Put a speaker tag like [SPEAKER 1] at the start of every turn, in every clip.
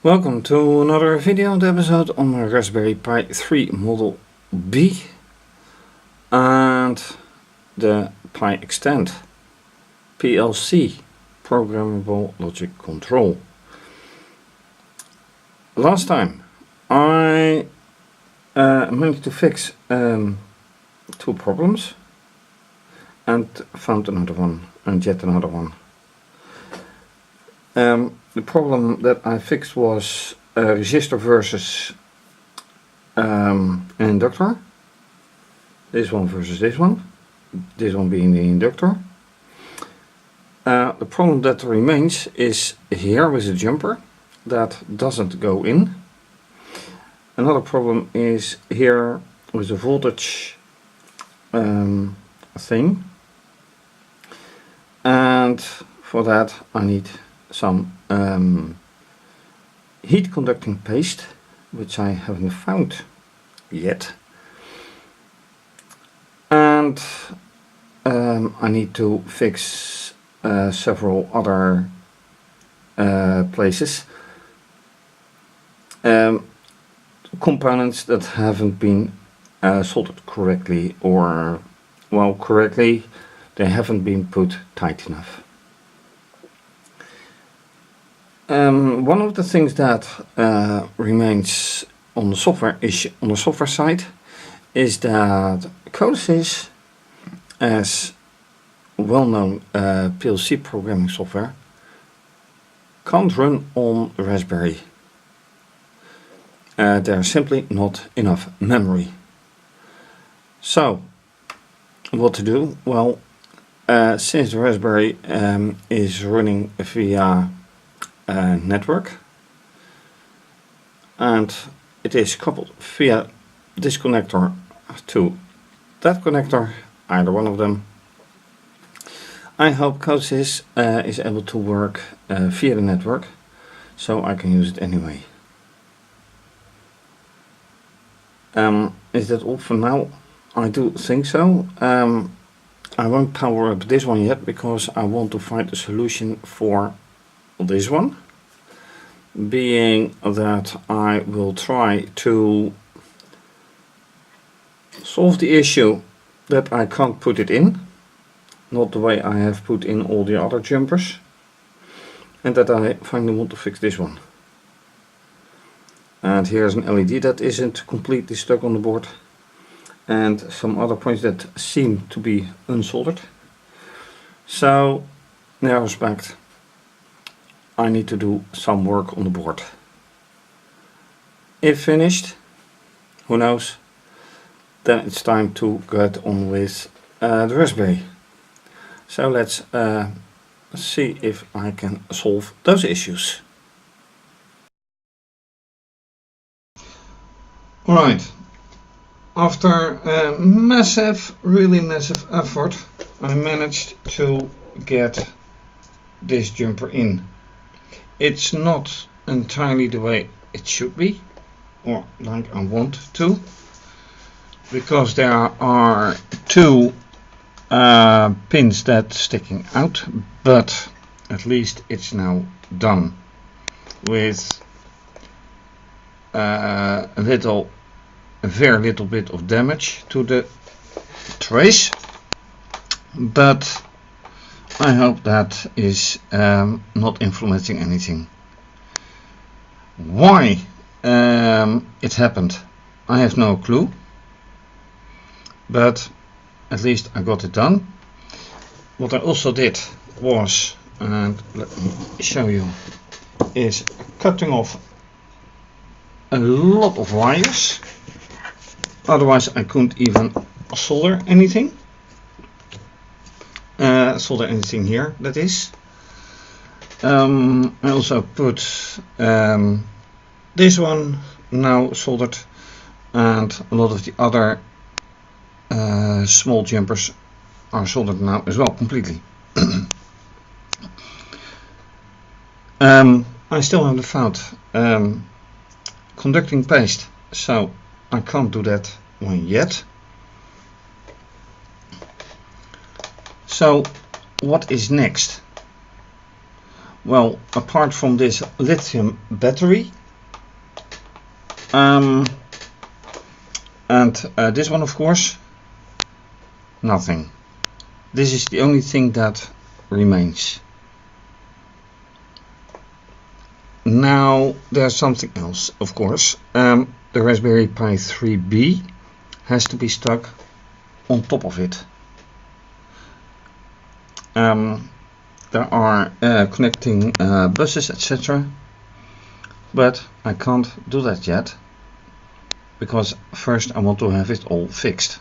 [SPEAKER 1] Welcome to another video and episode on my Raspberry Pi 3 Model B and the PiXtend PLC Programmable Logic Control. Last time I managed to fix two problems and found another one and yet another one. The problem that I fixed was a resistor versus an inductor. This one versus this one being the inductor. The problem that remains is here with the jumper that doesn't go in. Another problem is here with the voltage thing, and for that I need some heat conducting paste, which I haven't found yet, and I need to fix several other places, components that haven't been soldered correctly, or well, correctly, they haven't been put tight enough. One of the things that remains on the software side is that CODESYS, as well-known PLC programming software, can't run on Raspberry. There's simply not enough memory. So, what to do? Well, since the Raspberry is running via network and it is coupled via this connector to that connector, either one of them, I hope CODESYS is able to work via the network, so I can use it anyway. Is that all for now? I do think so. I won't power up this one yet because I want to find a solution for this one, being that I will try to solve the issue that I can't put it in, not the way I have put in all the other jumpers, and that I finally want to fix this one. And here's an LED that isn't completely stuck on the board, and some other points that seem to be unsoldered. So, in that respect, I need to do some work on the board. If finished, who knows, then it's time to get on with the Raspberry. So let's see if I can solve those issues. Alright, after a really massive effort, I managed to get this jumper in. It's not entirely the way it should be, or like I want to, because there are two pins that's sticking out, but at least it's now done with a very little bit of damage to the trace, but I hope that is not influencing anything. Why it happened, I have no clue, but at least I got it done. What I also did was, and let me show you, is cutting off a lot of wires, otherwise I couldn't even solder anything. Solder anything here, that is. I also put this one now soldered, and a lot of the other small jumpers are soldered now as well, completely. I still haven't found conducting paste, so I can't do that one yet. So what is next? Well, apart from this lithium battery, and this one, of course, nothing. This is the only thing that remains. Now there's something else, of course. The Raspberry Pi 3B has to be stuck on top of it. There are connecting buses, etc. But I can't do that yet, because first I want to have it all fixed.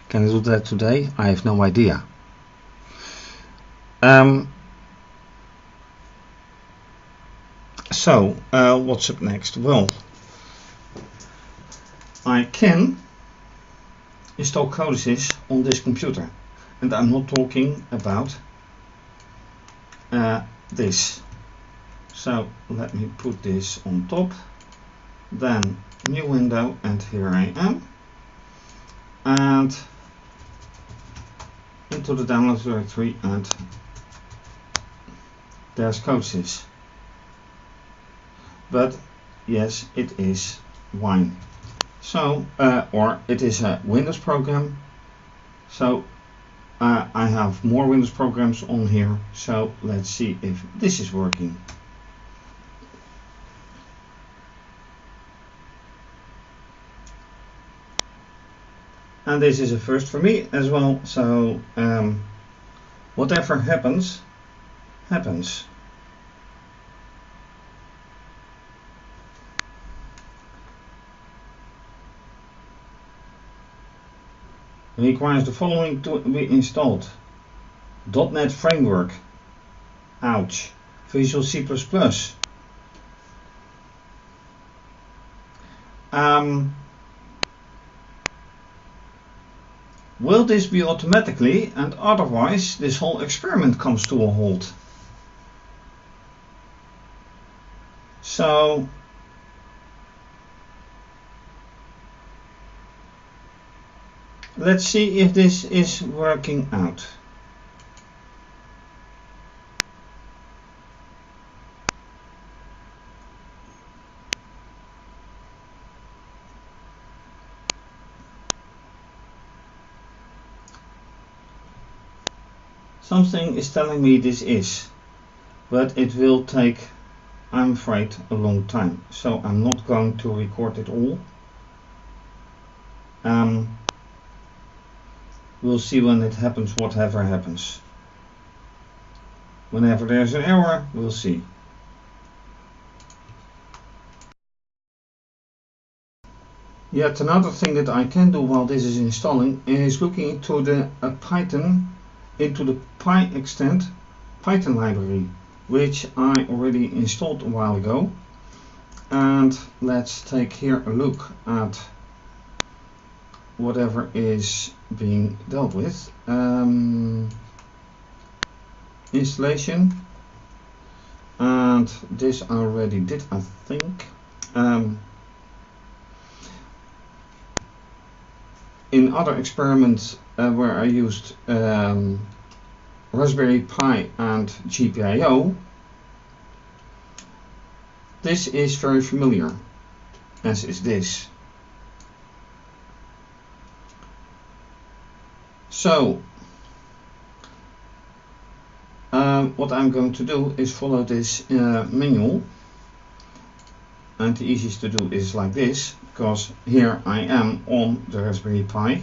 [SPEAKER 1] Can I do that today? I have no idea. So what's up next? Well, I can install CODESYS on this computer, and I'm not talking about this. So let me put this on top, then new window, and here I am, and into the download directory, and there's CODESYS. But yes, it is wine. So, or it is a Windows program. So I have more Windows programs on here. So let's see if this is working. And this is a first for me as well. So whatever happens, happens. Requires the following to be installed: .NET Framework, ouch, Visual C++. Will this be automatically, and otherwise this whole experiment comes to a halt? So let's see if this is working out. Something is telling me this is, but it will take, I'm afraid, a long time. So I'm not going to record it all. We'll see when it happens, whatever happens. Whenever there's an error, we'll see. Yet another thing that I can do while this is installing is looking into the Python, into the PiXtend Python library, which I already installed a while ago. And let's take here a look at whatever is being dealt with. Installation, and this I already did, I think. In other experiments where I used Raspberry Pi and GPIO, this is very familiar, as is this. So what I'm going to do is follow this manual, and the easiest to do is like this, because here I am on the Raspberry Pi,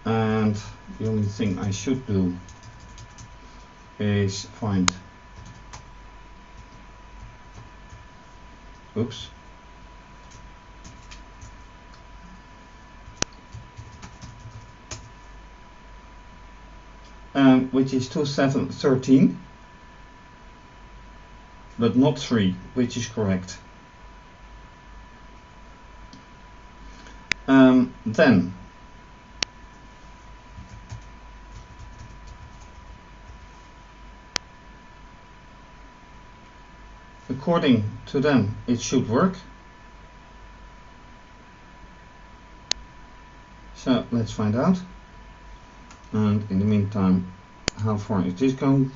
[SPEAKER 1] and the only thing I should do is find, oops, which is 2713, but not 3, which is correct. Then according to them it should work. So let's find out, and in the meantime How far is this going?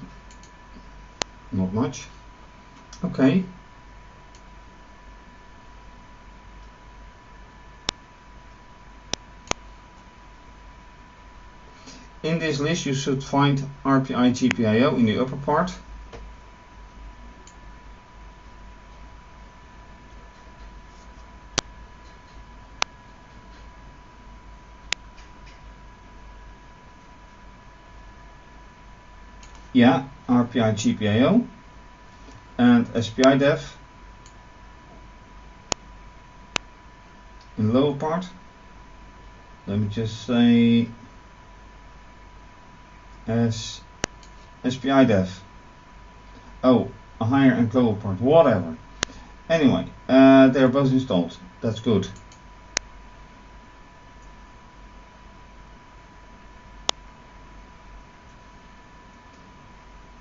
[SPEAKER 1] Not much. Okay. In this list you should find RPI GPIO in the upper part. Yeah, RPI GPIO and SPI dev in lower part. Let me just say as SPI dev. Oh, a higher and lower part, whatever. Anyway, they're both installed. That's good.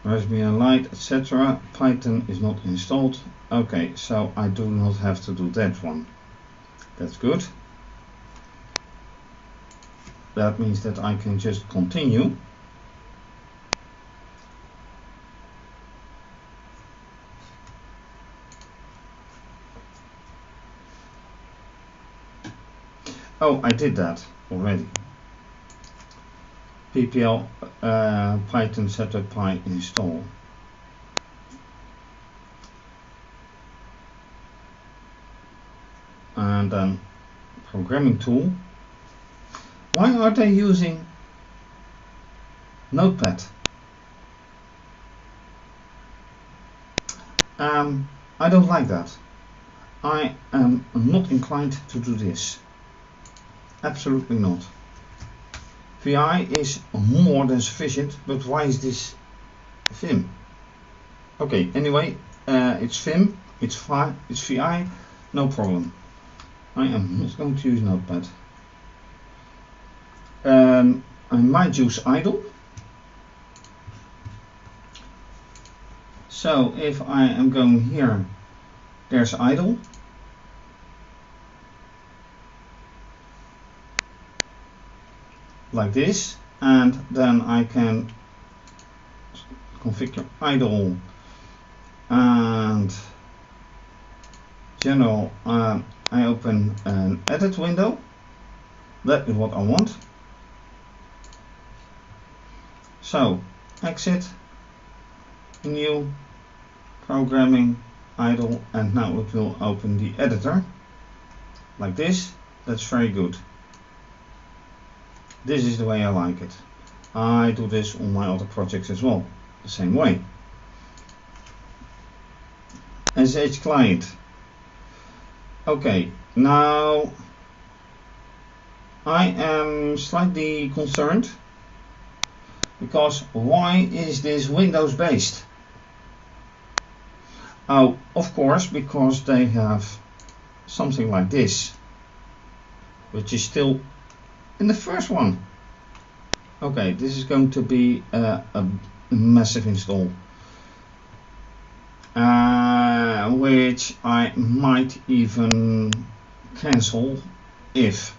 [SPEAKER 1] Raspbian Lite, etc. Python is not installed. Okay, so I do not have to do that one. That's good. That means that I can just continue. Oh, I did that already. PPL Python setup pi install. And then programming tool. Why are they using Notepad? I don't like that. I am not inclined to do this. Absolutely not. VI is more than sufficient, but why is this Vim? Okay, anyway, it's Vim, it's VI, no problem. I am not going to use Notepad. I might use idle. So if I am going here, there's idle. Like this, and then I can configure idle and general. I open an edit window. That is what I want. So exit, new, programming, idle, and now it will open the editor like this. That's very good. This is the way I like it. I do this on my other projects as well, the same way. SSH client. Okay, now I am slightly concerned because why is this Windows based? Oh, of course, because they have something like this, which is still in the first one. Okay, this is going to be a massive install, which I might even cancel if.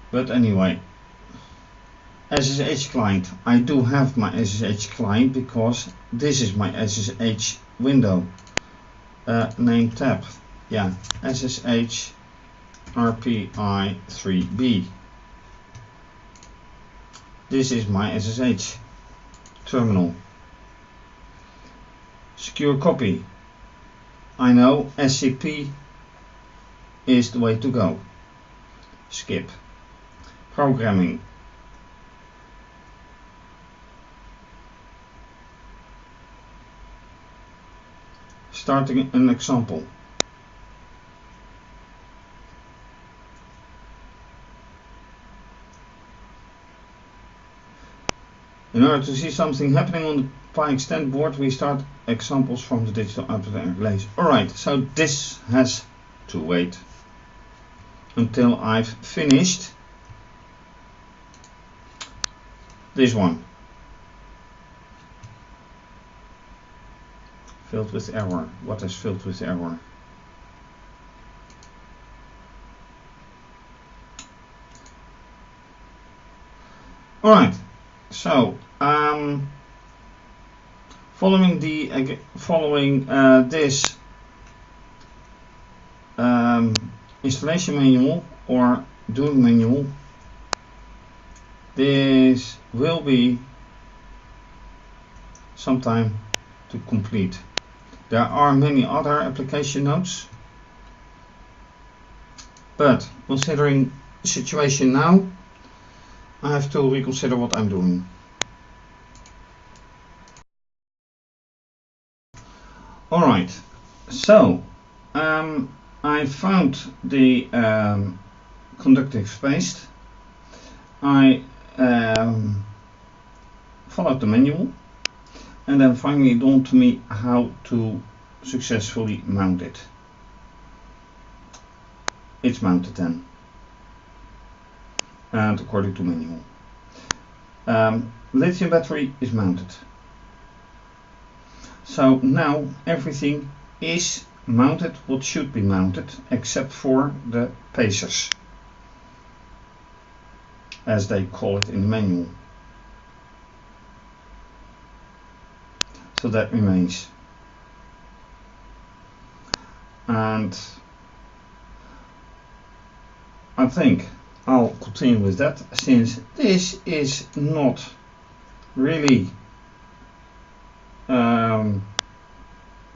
[SPEAKER 1] But anyway, SSH client. I do have my SSH client because this is my SSH window. Name tab. Yeah, SSH RaspberryPi3 This is my SSH terminal. Secure copy. I know SCP is the way to go. Skip. Programming. Starting an example. In order to see something happening on the PiXtend board, we start examples from the digital output and relays. Alright, so this has to wait until I've finished this one. Filled with error. What is filled with error? Alright, so following this installation manual or doing manual, this will be some time to complete. There are many other application notes, but considering the situation now, I have to reconsider what I'm doing. Alright, so I found the conductive paste. I followed the manual, and then finally it dawned to me how to successfully mount it. It's mounted then, and according to manual. Lithium battery is mounted. So now everything is mounted what should be mounted, except for the pacers, as they call it in the manual. So that remains. And I think I'll continue with that, since this is not really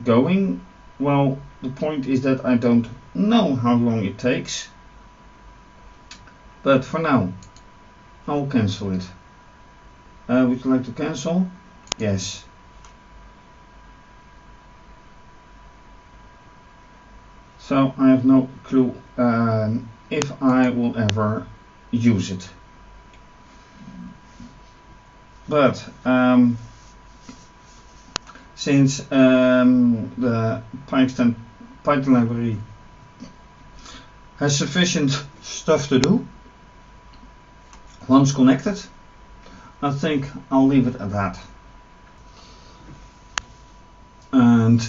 [SPEAKER 1] going well. The point is that I don't know how long it takes, but for now I'll cancel it. Would you like to cancel? Yes. So I have no clue if I will ever use it, but since the PiXtend Python library has sufficient stuff to do once connected, I think I'll leave it at that. And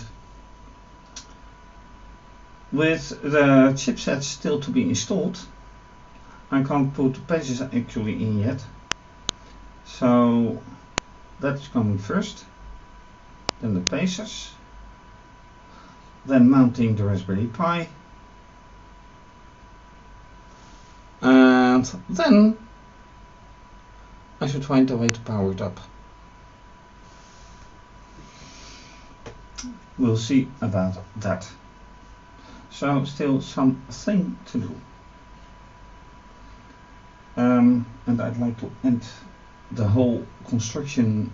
[SPEAKER 1] with the chipsets still to be installed, I can't put the pages actually in yet, so that's coming first, then the pacers, then mounting the Raspberry Pi, and then I should find a way to power it up. We'll see about that. So still something to do. And I'd like to end the whole construction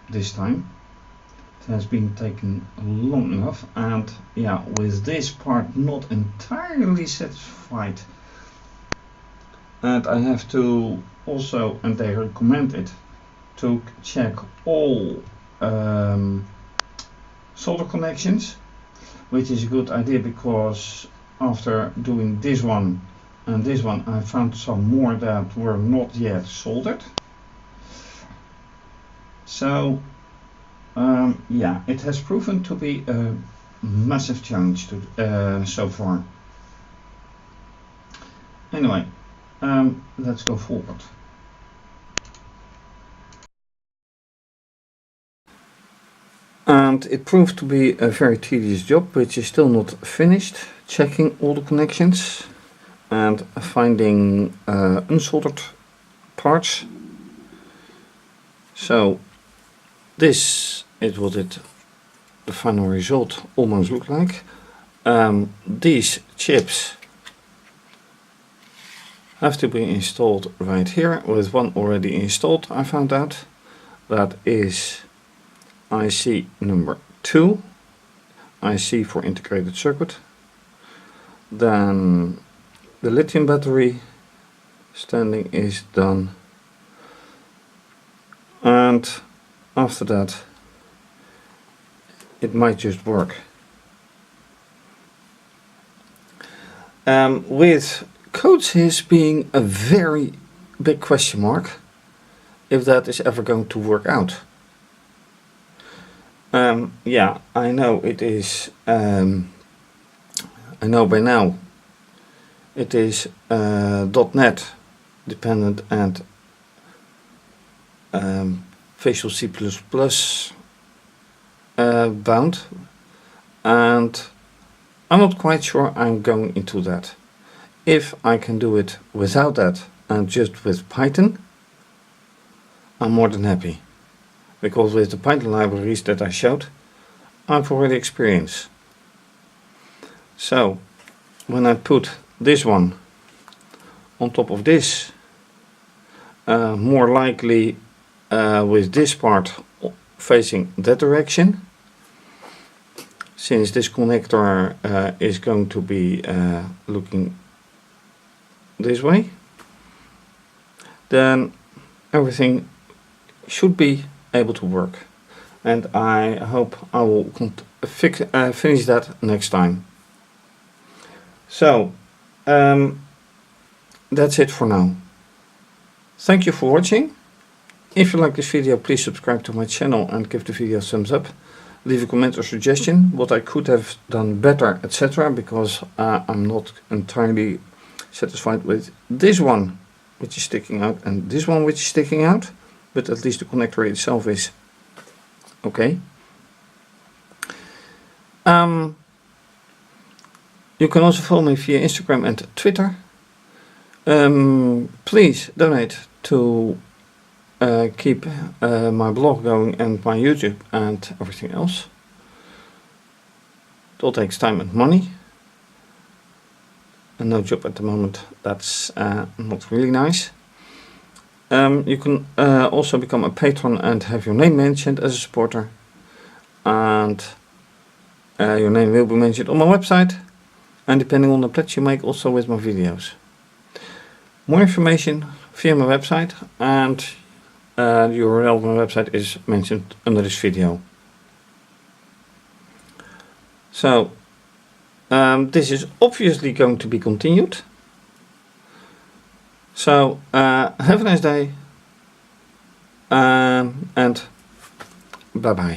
[SPEAKER 1] this time. It has been taken long enough, and yeah, with this part not entirely satisfied. And I have to also, and they recommend it, to check all solder connections, which is a good idea, because after doing this one and this one, I found some more that were not yet soldered. So yeah, it has proven to be a massive challenge to, so far. Anyway, let's go forward. And it proved to be a very tedious job, which is still not finished, checking all the connections and finding unsoldered parts. So this is what the final result almost looked like. These chips have to be installed right here, with one already installed. I found out that is IC number 2, IC for integrated circuit. Then the lithium battery standing is done, and after that it might just work. With CODESYS being a very big question mark if that is ever going to work out. Yeah, I know it is, I know by now it is .NET dependent and Visual C++ bound, and I'm not quite sure I'm going into that. If I can do it without that and just with Python, I'm more than happy, because with the Python libraries that I showed, I've already experienced. So when I put this one on top of this, more likely with this part facing that direction, since this connector is going to be looking this way, then everything should be able to work, and I hope I will finish that next time. So that's it for now. Thank you for watching. If you like this video, please subscribe to my channel and give the video a thumbs up. Leave a comment or suggestion what I could have done better, etc., because I'm not entirely satisfied with this one which is sticking out and this one which is sticking out, but at least the connector itself is okay. You can also follow me via Instagram and Twitter. Please donate to keep my blog going and my YouTube and everything else. It all takes time and money, and no job at the moment. That's not really nice. You can also become a patron and have your name mentioned as a supporter, and your name will be mentioned on my website, and depending on the pledge you make, also with my videos. More information via my website, and the URL of my website is mentioned under this video. So this is obviously going to be continued. So have a nice day, and bye bye.